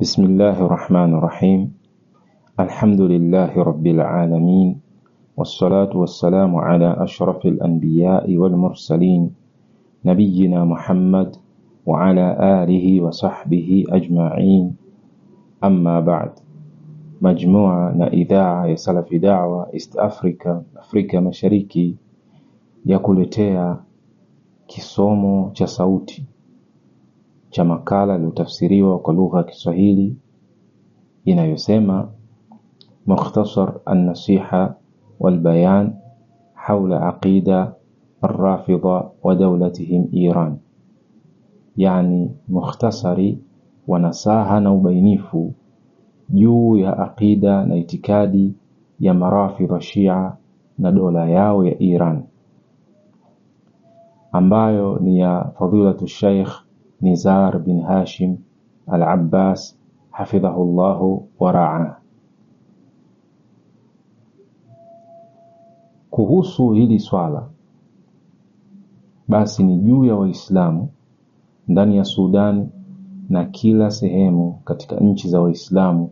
بسم الله الرحمن الرحيم. الحمد لله رب العالمين، والصلاة والسلام على أشرف الأنبياء والمرسلين، نبينا محمد وعلى آله وصحبه أجمعين. أما بعد. Majmua na idhaa ya Salafi Da'wa East Africa, Afrika Mashariki, ya kuletea kisomo cha sauti cha makala iliyotafsiriwa kwa lugha ya Kiswahili inayosema Mukhtasar an-Nasiha wal Bayan hawla aqida ar-Rafidha wa dawlatihim Iran, yani mukhtasari wa nasaha na ubainifu juu ya aqida na itikadi ya marafidha Shia na dola yao ya Iran, ambayo ni ya fadhilatu Sheikh Nizar bin Hashim al-Abbas hafidhahullahu wa ra'ah. Kuhusu hili swala, basi ni juu ya Waislamu ndani ya Sudan na kila sehemu katika nchi za Waislamu,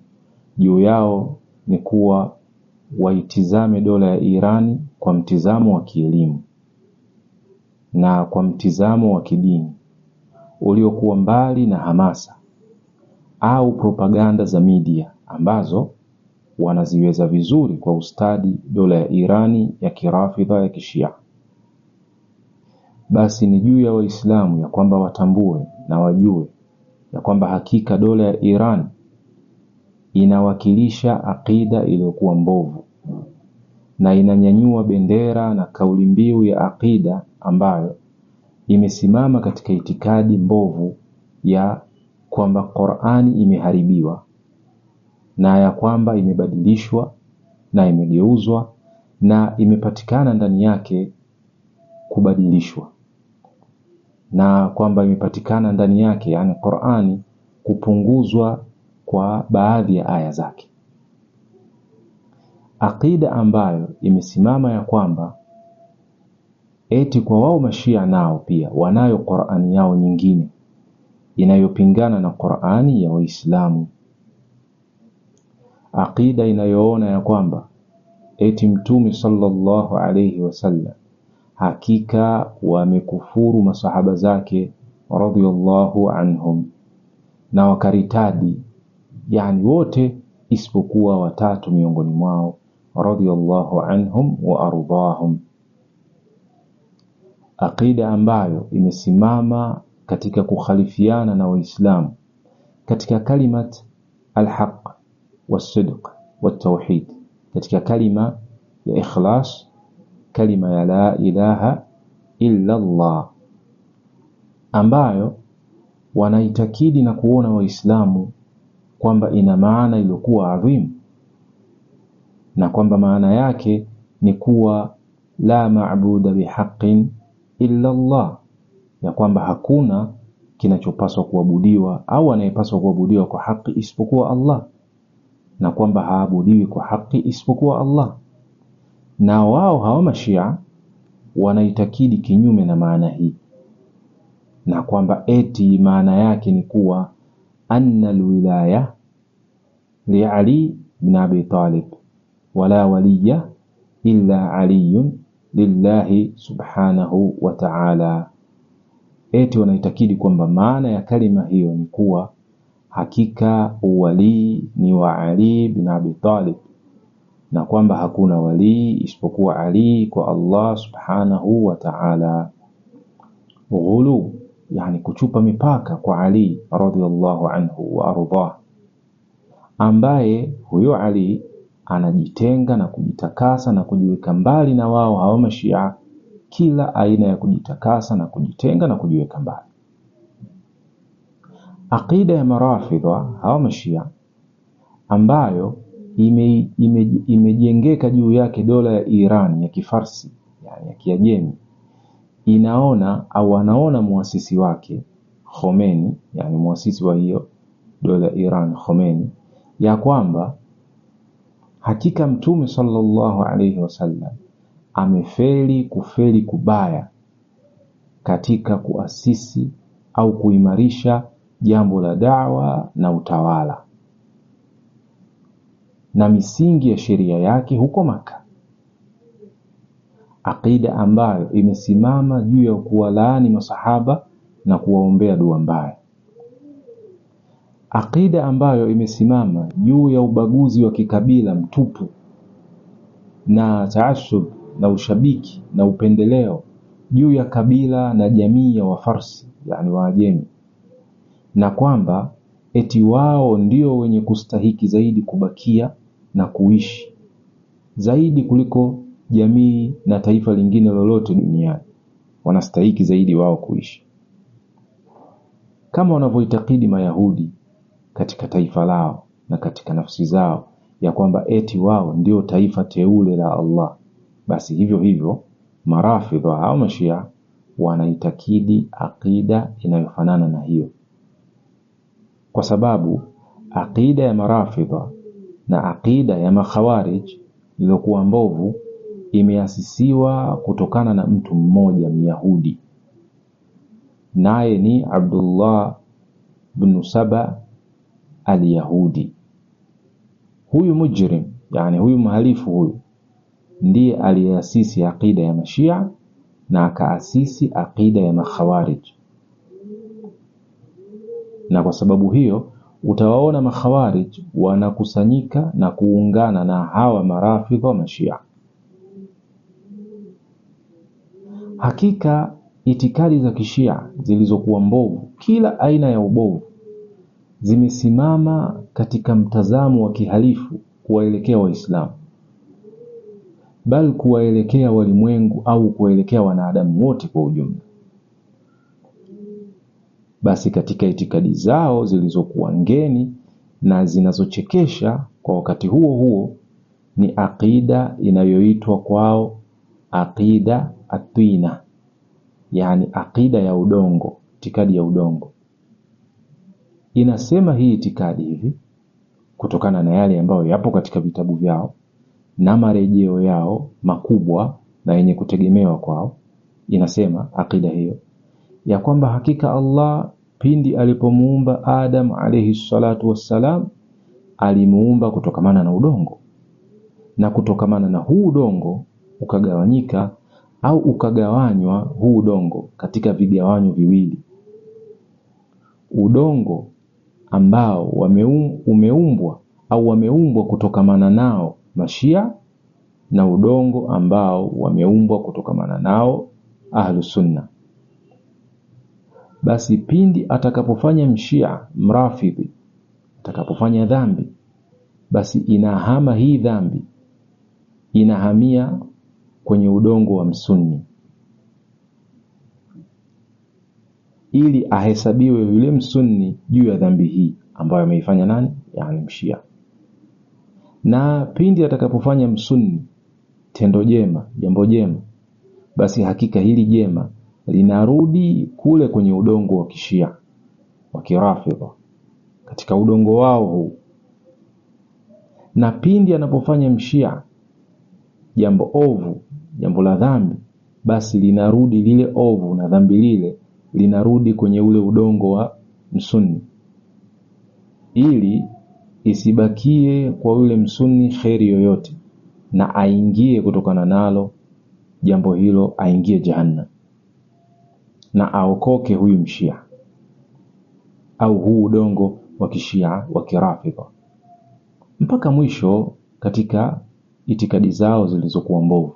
juu yao ni kuwa waitizame dola ya Irani kwa mtizamo wa kielimu na kwa mtizamo wa kidini uliokuwa mbali na hamasa au propaganda za media ambazo wanaziweza vizuri kwa ustadi dola ya Irani ya kirafidha ya kishia. Basi ni juu ya Waislamu ya kwamba watambue na wajue ya kwamba hakika dola ya Iran inawakilisha aqida iliyokuwa mbovu na inanyanyua bendera na kauli mbiu ya aqida ambayo imesimama katika itikadi mbovu ya kwamba Qur'ani imeharibiwa na ya kwamba imebadilishwa na imegeuzwa na imepatikana ndani yake kubadilishwa, na kwamba imepatikana ndani yake, yani Qur'ani, kupunguzwa kwa baadhi ya aya zake. Aqida ambayo imesimama ya kwamba eti kwa wao Mashia nao pia wanayo Qur'ani yao nyingine inayopingana na Qur'ani ya Waislamu. Aqida inayoona ya kwamba eti Mtume sallallahu alayhi wasallam hakika wamekufuru masahaba zake radhiyallahu anhum na wakaritadi, yani wote isipokuwa watatu miongoni mwao radhiyallahu anhum wa ardahum. Aqida ambayo imesimama katika kukhalifiana na Waislamu katika kalimat al-haq was-sidq wat-tauhid, katika kalima ya ikhlas, kalima ya la ilaha illa Allah, ambayo wanaitakidi na kuona Waislamu kwamba ina maana iliyokuwa adhim, na kwamba maana yake ni kuwa la ma'buda bihaqqin illa Allah, ya kwamba hakuna kinachopaswa kuabudiwa au anayepaswa kuabudiwa kwa haki isipokuwa Allah, na kwamba haabudiwi kwa haki isipokuwa Allah. Na wao hawa Mashia wanaitakidi kinyume na maana hii, na kwamba eti maana yake ni kuwa anna alwilaya li Ali bin Abi Talib wala waliya illa aliyun lillahi subhanahu wa ta'ala. Eti wanaitakidi kwamba maana ya kalima hiyo ni kuwa hakika uwali ni wa Ali bin Abi Talib, na kwamba hakuna wali isipokuwa Ali kwa Allah subhanahu wa ta'ala. Ghulu, yani kuchupa mipaka kwa Ali radhiyallahu anhu wa ardhah, ambaye huyo Ali anajitenga na kujitakasa na kujiweka mbali na wao hawa Mashia kila aina ya kujitakasa na kujitenga na kujiweka mbali. Aqida ya marafidha hawa Mashia ambayo imejengeka juu yake dola ya Iran ya Kifarsi, yani ya Kiajemi, inaona au anaona muasisi wake Khomeini, yani muasisi wa hiyo dola ya Iran Khomeini, ya kwamba hakika Mtume sallallahu alayhi wasallam kufeli kubaya katika kuasisi au kuimarisha jambo la da'wa na utawala na misingi ya sheria yake huko Maka. Aqida ambayo imesimama juu ya kuwalaani masahaba na kuwaombea dua mbaya. Aqida ambayo imesimama juu ya ubaguzi wa kikabila mtupu na taasub na ushabiki na upendeleo juu ya kabila na jamii ya Wafarsi, yani Waajemi, na kwamba eti wao ndio wenye kustahiki zaidi kubakia na kuishi zaidi kuliko jamii na taifa lingine lolote duniani. Wanastahiki zaidi wao kuishi, kama wanavyoitakidi Mayahudi katika taifa lao na katika nafsi zao ya kwamba eti wao ndio taifa teule la Allah. Basi hivyo hivyo Marafidha au Mashia wanaitakidi aqida inayofanana na hiyo, kwa sababu aqida ya Marafidha na aqida ya Makhawarij iliyokuwa mbovu imeasisiwa kutokana na mtu mmoja Myahudi, naye ni Abdullah bin Saba al-Yahudi. Huyu mujrim, yani huyu mhalifu, huyu ndiye aliyeasisi aqida ya Mashia na akaasisi aqida ya Makhawarij. Na kwa sababu hiyo utawaona Makhawarij wanakusanyika na kuungana na hawa Marafidha wa Mashia. Hakika itikadi za Kishia zilizokuwa mbovu, kila aina ya ubovu, zimesimama katika mtazamo wa kihalifu kuwaelekea Waislamu, bali kuwaelekea walimwengu au kuwaelekea wanadamu wote kwa ujumla. Basi katika itikadi zao zilizokuwa ngeni na zinazochekesha kwa wakati huo huo ni aqida inayoitwa kwao aqida at-tina, yani aqida ya udongo, itikadi ya udongo. Inasema hii itikadi hivi kutokana na yale ambayo yapo katika vitabu vyao na marejeo yao makubwa na yenye kutegemewa kwao. Inasema aqida hiyo ya kwamba hakika Allah pindi alipomuumba Adam alayhi salatu wassalam alimuumba kutokamana na udongo, na kutokamana na huu udongo ukagawanyika au ukagawanywa huu udongo katika vigawanyo viwili: udongo ambao umeumbwa au wameumbwa kutokamana nao Mashia, na udongo ambao wameumbwa kutokamana nao Ahlus Sunna. Basi pindi atakapofanya Mshia Mrafidhi atakapofanya dhambi, basi inahama hii dhambi, inahamia kwenye udongo wa Msunni, ili ahesabiwe yule Msunni juu ya dhambi hii ambayo ameifanya nani? Yani Mshia. Na pindi atakapofanya Msunni tendo jema, jambo jema, basi hakika hili jema linarudi kule kwenye udongo wa Kishia wa Kirafidha, katika udongo wao huu. Na pindi anapofanya Mshia jambo ovu, jambo la dhambi, basi linarudi lile ovu na dhambi lile linarudi kwenye ule udongo wa Msunni, ili isibakie kwa yule Msunni kheri yoyote, na aingie kutokana nalo jambo hilo, aingie Jahannam na aokoke huyu Mshia au huu udongo wa Kishia wa Kirafidha, mpaka mwisho katika itikadi zao zilizokuwa mbovu.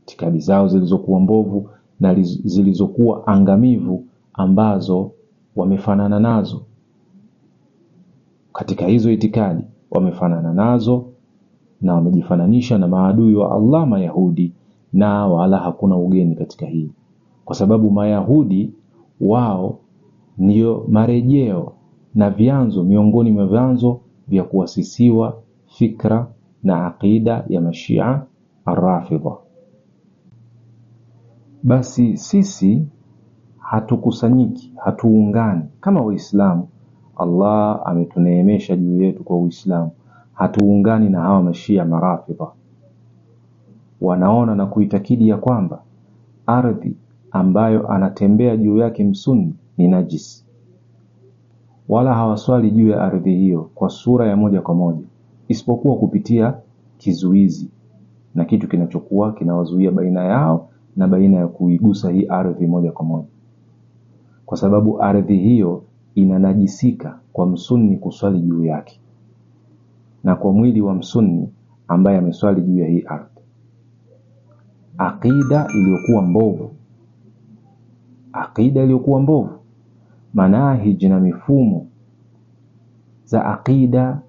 Itikadi zao zilizokuwa mbovu na zilizokuwa angamivu ambazo wamefanana nazo. Katika hizo itikadi wamefanana nazo na wamejifananisha na maadui wa Allah Mayahudi, na wala hakuna ugeni katika hili, kwa sababu Mayahudi wao ndio marejeo na vyanzo miongoni mwa vyanzo vya kuasisiwa fikra na aqida ya Mashia Ar-Rafidha. Basi sisi hatukusanyiki, hatuungani kama Waislamu. Allah ametuneemesha juu yetu kwa Uislamu, hatuungani na hawa Mashia Marafidha. Wanaona na kuitakidi ya kwamba ardhi ambayo anatembea juu yake msunni ni najis, wala hawaswali juu ya ardhi hiyo kwa sura ya moja kwa moja, isipokuwa kupitia kizuizi na kitu kinachokuwa kinawazuia baina yao na baina ya kuigusa hii ardhi moja kwa moja, kwa sababu ardhi hiyo inanajisika kwa msunni kuswali juu yake na kwa mwili wa msunni ambaye ameswali juu ya hii ardhi. Aqida iliyokuwa mbovu, manahij na mifumo za aqida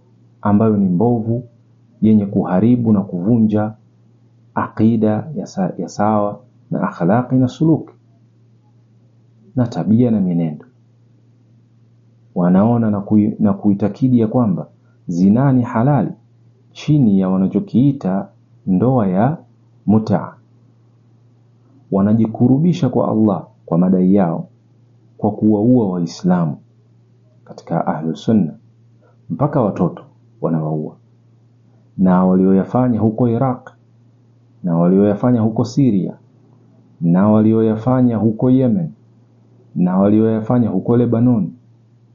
ambayo ni mbovu, yenye kuharibu na kuvunja aqida ya sawa na akhlaqi na suluki na tabia na mienendo. Wanaona na kuitakidi ya kwamba zina ni halali chini ya wanachokiita ndoa ya mutaa. Wanajikurubisha kwa Allah kwa madai yao kwa kuwaua Waislamu katika Ahlus Sunna, mpaka watoto wanawaua, na walioyafanya huko Iraq, na walioyafanya huko Syria, na walioyafanya huko Yemen, na walioyafanya huko Lebanon,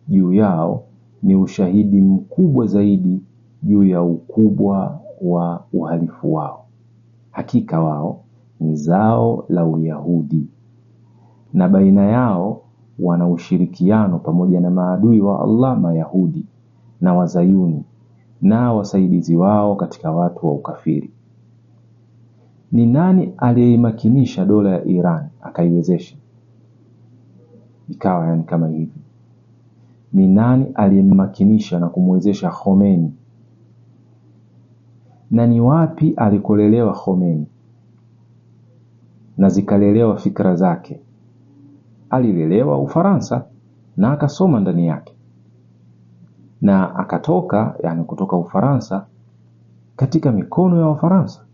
juu yao ni ushahidi mkubwa zaidi juu ya ukubwa wa uhalifu wao. Hakika wao ni zao la Uyahudi, na baina yao wana ushirikiano pamoja na maadui wa Allah, Mayahudi na Wazayuni na wasaidizi wao katika watu wa ukafiri. Ni nani aliyeimakinisha dola ya Iran akaiwezesha ikawa kama hivi? Ni nani aliyemakinisha na kumwezesha Khomeini? Na ni wapi alikolelewa Khomeini na zikalelewa fikra zake? Alilelewa Ufaransa na akasoma ndani yake, na akatoka kutoka Ufaransa katika mikono ya Wafaransa,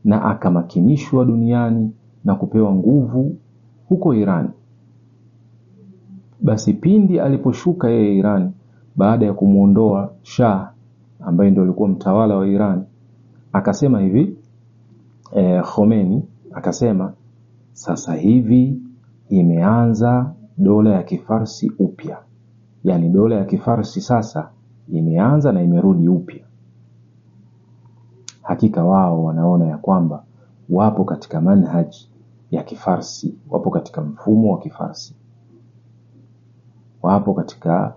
na akamakinishwa duniani na kupewa nguvu huko Iran. Basi pindi aliposhuka yeye Iran, baada ya kumuondoa Shah ambaye ndio alikuwa mtawala wa Iran, akasema hivi Khomeini akasema, sasa hivi imeanza dola ya Kifarsi upya. Dola ya Kifarsi sasa imeanza na imerudi upya. Hakika wao wanaona ya kwamba wapo katika manhaj ya Kifarsi, wapo katika mfumo wa Kifarsi, wapo katika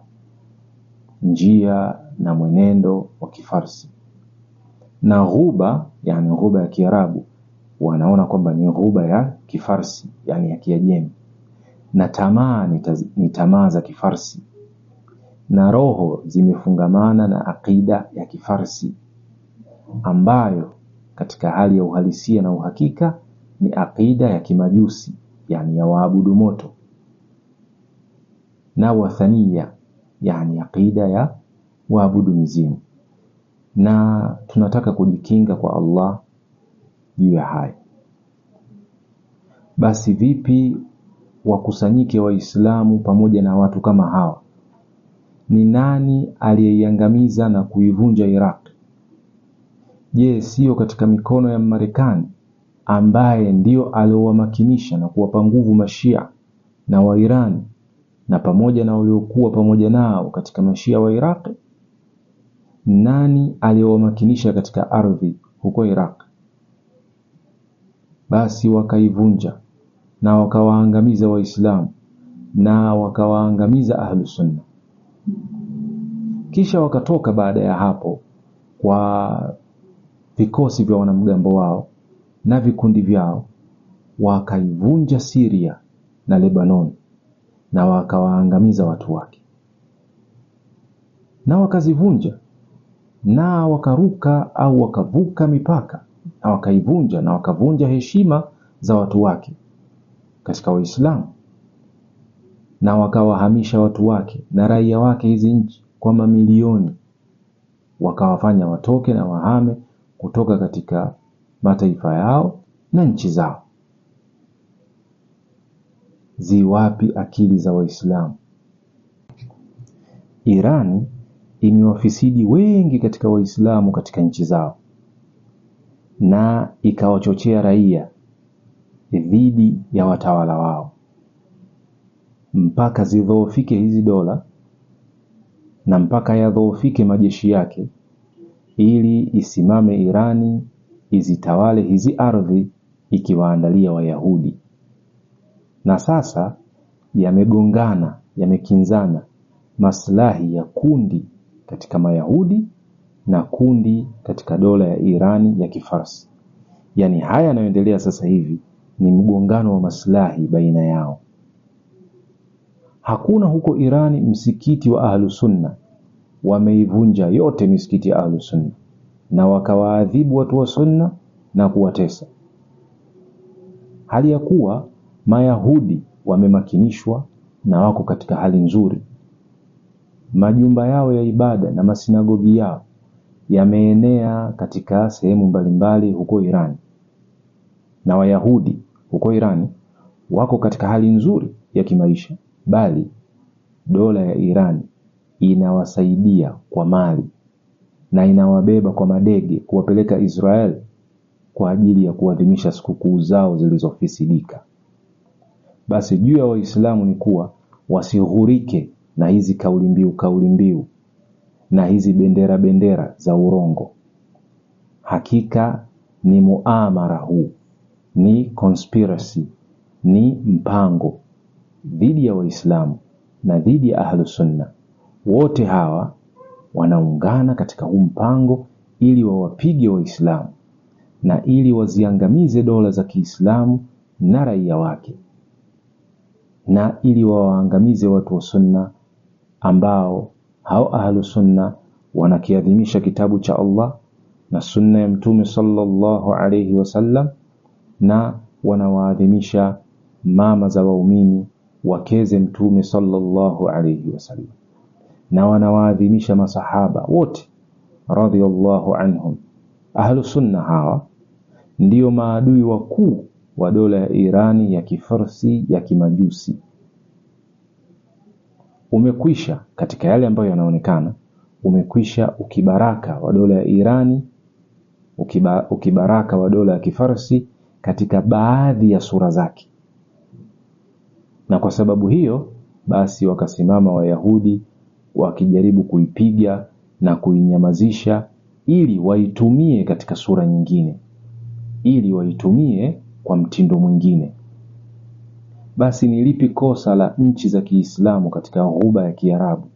njia na mwenendo wa Kifarsi. Na ghuba, ghuba ya Kiarabu, wanaona kwamba ni ghuba ya Kifarsi, ya Kiajemi. Na tamaa ni tamaa za Kifarsi, na roho zimefungamana na aqida ya Kifarsi, ambayo katika hali ya uhalisia na uhakika ni aqida ya Kimajusi, ya waabudu moto, na wathania, aqida ya waabudu mizimu. Na tunataka kujikinga kwa Allah juu ya haya. Basi vipi wakusanyike Waislamu pamoja na watu kama hawa? Ni nani aliyeiangamiza na kuivunja Iraq? Je, sio katika mikono ya Marekani ambaye ndio aliowamakinisha na kuwapa nguvu Mashia na wa Iran, na pamoja na waliokuwa pamoja nao katika Mashia wa Iraq? Nani aliyowamakinisha katika ardhi huko Iraq? Basi wakaivunja na wakawaangamiza Waislamu na wakawaangamiza Ahlus Sunna. Kisha wakatoka baada ya hapo kwa vikosi vya wanamgambo wao na vikundi vyao, wakaivunja Syria na Lebanon na wakawaangamiza watu wake. Na wakazivunja na wakaruka au wakavuka mipaka na wakaivunja na wakavunja heshima za watu wake katika Waislamu, na wakawahamisha watu wake na raia wake hizi nchi kwa mamilioni, wakawafanya watoke na wahame kutoka katika mataifa yao na nchi zao. Ziwapi akili za Waislamu? Iran imewafisidi wengi katika Waislamu katika nchi zao, na ikawachochea raia dhidi ya watawala wao mpaka zidhoofike hizi dola na mpaka yadhoofike majeshi yake, ili isimame Irani izitawale hizi ardhi ikiwaandalia Wayahudi. Na sasa yamegongana, yamekinzana maslahi ya kundi katika Mayahudi na kundi katika dola ya Irani ya Kifarsi. Yani haya yanayoendelea sasa hivi ni mgongano wa maslahi baina yao. Hakuna huko Irani msikiti wa Ahlus Sunna. Wameivunja yote misikiti ya Ahlus Sunna na wakawaadhibu watu wa Sunna na kuwatesa. Hali ya kuwa Mayahudi wamemakinishwa na wako katika hali nzuri. Majumba yao ya ibada na masinagogi yao yameenea katika sehemu mbalimbali huko Irani. Na Wayahudi huko Irani wako katika hali nzuri ya kimaisha, bali dola ya Irani inawasaidia kwa mali na inawabeba kwa madege kuwapeleka Israel kwa ajili ya kuadhimisha sikukuu zao zilizofisidika. Basi juu ya Waislamu ni kuwa wasighurike na hizi kauli mbiu na hizi bendera za urongo. Hakika ni muamara huu, ni conspiracy, ni mpango dhidi ya Waislamu na dhidi ya Ahlus Sunna. Wote hawa wanaungana katika huu mpango ili wawapige Waislamu na ili waziangamize dola za Kiislamu na raia wake, na ili waangamize watu wa Sunna ambao hao Ahlus Sunna wanakiadhimisha kitabu cha Allah na sunna ya Mtume sallallahu alayhi wasallam, na wanawaadhimisha mama za waumini wakeze Mtume sallallahu alayhi wasallam, na wanawaadhimisha masahaba wote radhiyallahu anhum. Ahlus Sunna hawa ndio maadui wakuu wa dola ya Irani ya Kifarsi ya Kimajusi. Umekwisha katika yale ambayo yanaonekana, umekwisha ukibaraka wa dola ya Irani, ukibaraka wa dola ya Kifarsi katika baadhi ya sura zake. Na kwa sababu hiyo basi wakasimama Wayahudi wakijaribu kuipiga na kuinyamazisha ili waitumie katika sura nyingine, ili waitumie kwa mtindo mwingine. Basi ni lipi kosa la nchi za Kiislamu katika ghuba ya Kiarabu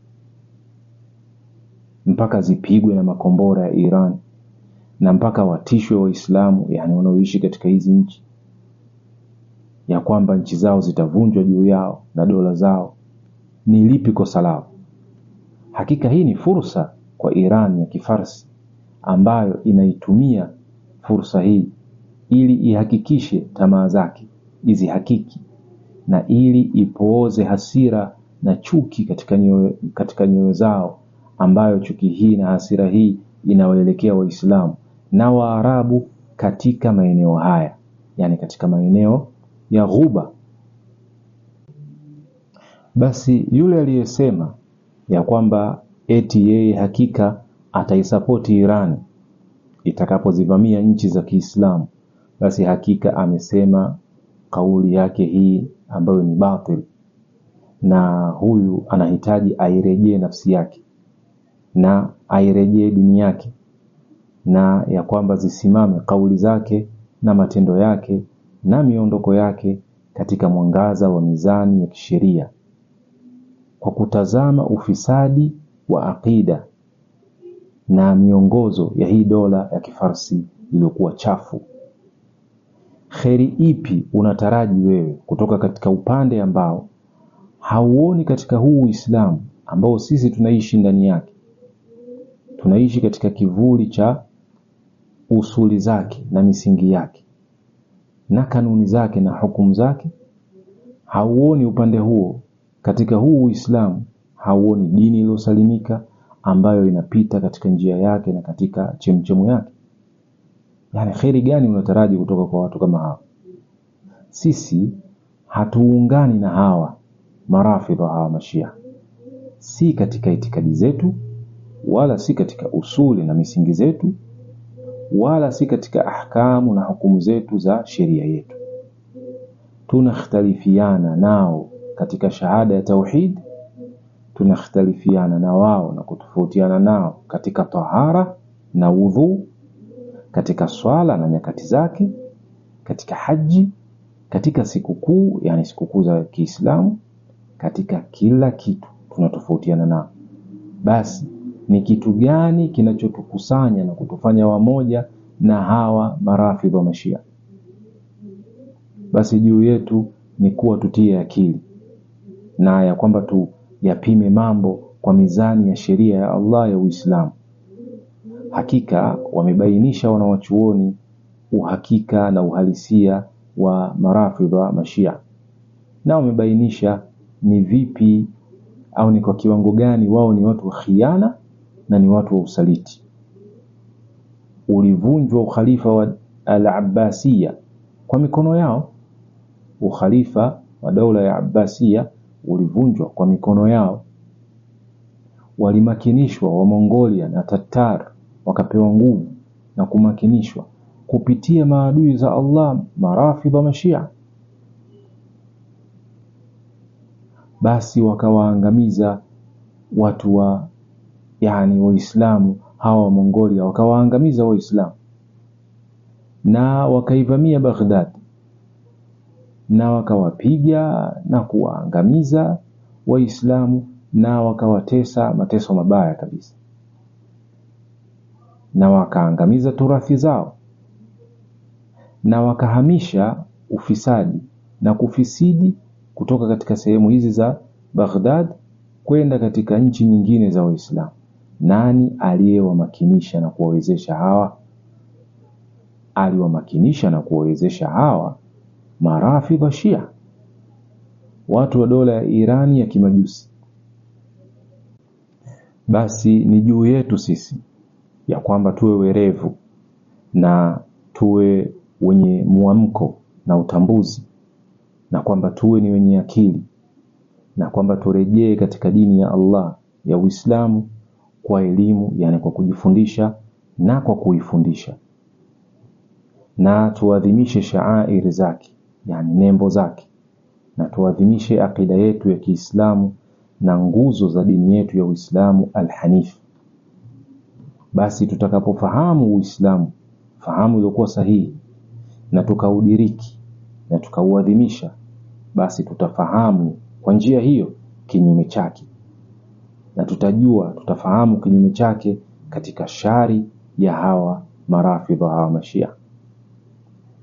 mpaka zipigwe na makombora ya Iran, na mpaka watishwe Waislamu yani wanaoishi katika hizi nchi ya kwamba nchi zao zitavunjwa juu yao na dola zao? Ni lipi kosa lao? Hakika hii ni fursa kwa Iran ya Kifarsi ambayo inaitumia fursa hii ili ihakikishe tamaa zake hizi hakiki, na ili ipooze hasira na chuki katika nyoyo zao, ambayo chuki hii na hasira hii inawaelekea Waislamu na Waarabu katika maeneo haya, yani katika maeneo ya ghuba. Basi yule aliyesema ya kwamba eti yeye hakika ataisapoti Iran itakapozivamia nchi za Kiislamu, basi hakika amesema kauli yake hii ambayo ni batil, na huyu anahitaji airejee nafsi yake na airejee dini yake, na ya kwamba zisimame kauli zake na matendo yake na miondoko yake katika mwangaza wa mizani ya kisheria, kwa kutazama ufisadi wa aqida na miongozo ya hii dola ya Kifarsi iliyokuwa chafu. Kheri ipi unataraji wewe kutoka katika upande ambao hauoni katika huu Uislamu ambao sisi tunaishi ndani yake? Tunaishi katika kivuli cha usuli zake na misingi yake na kanuni zake na hukumu zake. Hauoni upande huo katika huu Uislamu, hauoni dini iliyosalimika ambayo inapita katika njia yake na katika chemchemu yake. Yani kheri gani unataraji kutoka kwa watu kama hawa? Sisi hatuungani na hawa marafidha, hawa mashia, si katika itikadi zetu, wala si katika usuli na misingi zetu, wala si katika ahkamu na hukumu zetu za sheria yetu. tunakhtalifiana nao katika shahada ya tauhid, tunakhtalifiana na wao na kutofautiana nao katika tahara na wudhu, katika swala na nyakati zake, katika haji, katika sikukuu, yani sikukuu za Kiislamu, katika kila kitu tunatofautiana nao. Basi ni kitu gani kinachotukusanya na kutufanya wamoja na hawa marafidh wa Mashia? Basi juu yetu ni kuwa tutie akili na ya kwamba tu yapime mambo kwa mizani ya sheria ya Allah ya Uislamu. Hakika wamebainisha wanawachuoni uhakika na uhalisia wa marafidh wa Mashia, na wamebainisha ni vipi au ni kwa kiwango gani wao ni watu wa khiana na ni watu wa usaliti. Ulivunjwa ukhalifa wa al-Abbasiyya kwa mikono yao. Ukhalifa wa dola ya Abbasiyya ulivunjwa kwa mikono yao. Walimakinishwa wa Mongolia na Tatar, wakapewa nguvu na kumakinishwa kupitia maadui za Allah, marafidh wa Mashia. Basi wakawaangamiza watu wa Waislamu hawa wa Mongolia, wakawaangamiza Waislamu na wakaivamia Baghdad na wakawapiga na kuwaangamiza Waislamu na wakawatesa mateso mabaya kabisa, na wakaangamiza turathi zao na wakahamisha ufisadi na kufisidi kutoka katika sehemu hizi za Baghdad kwenda katika nchi nyingine za Waislamu. Nani aliyewamakinisha na kuwawezesha hawa? Aliwamakinisha na kuwawezesha hawa marafidh wa Shia, watu wa dola ya Irani ya kimajusi. Basi ni juu yetu sisi ya kwamba tuwe werevu na tuwe wenye muamko na utambuzi, na kwamba tuwe ni wenye akili, na kwamba turejee katika dini ya Allah ya Uislamu kwa elimu, yani kwa kujifundisha na kwa kuifundisha, na tuadhimishe shaair zake, yani nembo zake, na tuadhimishe akida yetu ya Kiislamu na nguzo za dini yetu ya Uislamu al-Hanif. Basi tutakapofahamu Uislamu fahamu iliyokuwa sahihi na tukaudiriki na tukauadhimisha, basi tutafahamu kwa njia hiyo kinyume chake, na tutafahamu kinyume chake katika shari ya hawa marafidh hawa Mashia,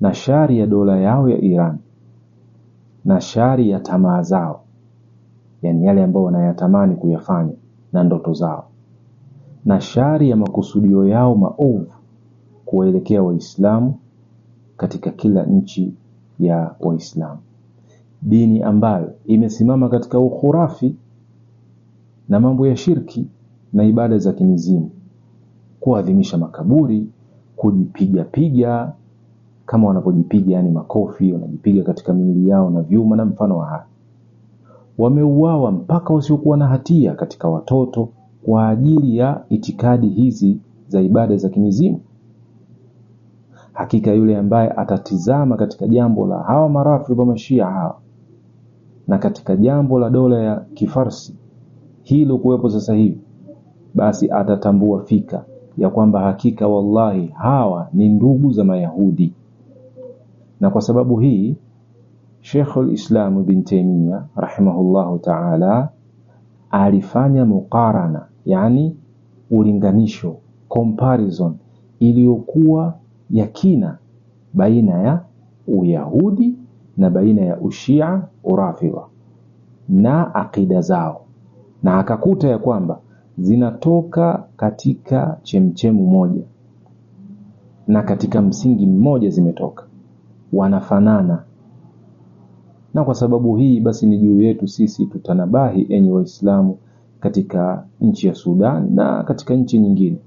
na shari ya dola yao ya Iran, na shari ya tamaa zao, yani yale ambao wanayatamani kuyafanya na ndoto zao, na shari ya makusudio yao maovu kuwaelekea Waislamu katika kila nchi ya Waislamu. Dini ambayo imesimama katika ukhurafi na mambo ya shirki na ibada za kimizimu, kuadhimisha makaburi, kujipiga kama wanapojipiga, yani makofi, wanajipiga katika miili yao na vyuma na mfano wa haya. Wameuawa mpaka wasiokuwa na hatia katika watoto kwa ajili ya itikadi hizi za ibada za kimizimu. Hakika yule ambaye atatizama katika jambo la hawa marafidh wa Mashia hawa na katika jambo la dola ya Kifarsi hilo kuwepo sasa hivi, basi atatambua fika ya kwamba hakika wallahi hawa ni ndugu za Mayahudi. Na kwa sababu hii Sheikh al-Islam Ibn Taymiyyah rahimahullahu ta'ala alifanya muqarana, yani ulinganisho, comparison iliyokuwa yakina baina ya Uyahudi na baina ya Ushia Urafidha na akida zao, na akakuta ya kwamba zinatoka katika chemchemu moja na katika msingi mmoja zimetoka, wanafanana. Na kwa sababu hii basi ni juu yetu sisi tutanabahi, enyi Waislamu, katika nchi ya Sudan na katika nchi nyingine,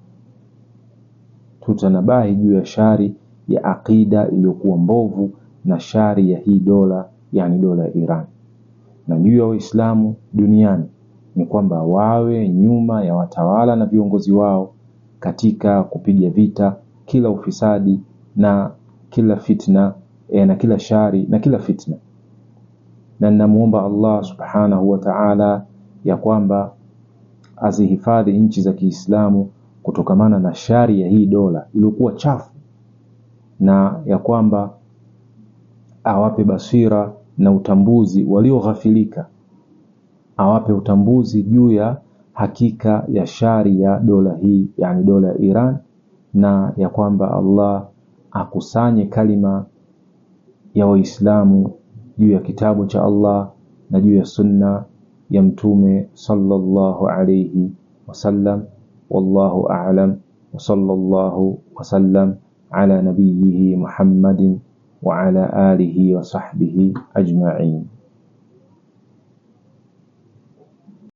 tutanabahi juu ya shari ya akida iliyokuwa mbovu na shari ya hii dola, yani dola ya Iran. Na juu ya Waislamu duniani ni kwamba wawe nyuma ya watawala na viongozi wao katika kupiga vita kila ufisadi na kila fitna, na kila shari na kila fitna. na ninamuomba Allah subhanahu wa ta'ala ya kwamba azihifadhi nchi za Kiislamu kutokamana na shari ya hii dola iliyokuwa chafu, na ya kwamba awape basira na utambuzi walioghafilika, awape utambuzi juu ya hakika ya shari ya dola hii, yani dola ya Iran, na ya kwamba Allah akusanye kalima ya Waislamu juu ya kitabu cha Allah na juu ya sunna ya Mtume sallallahu alayhi wasallam. Wallahu a'lam, wa sallallahu wasallam ala nabiyhi Muhammadin wa ala alihi wa sahbihi ajma'in.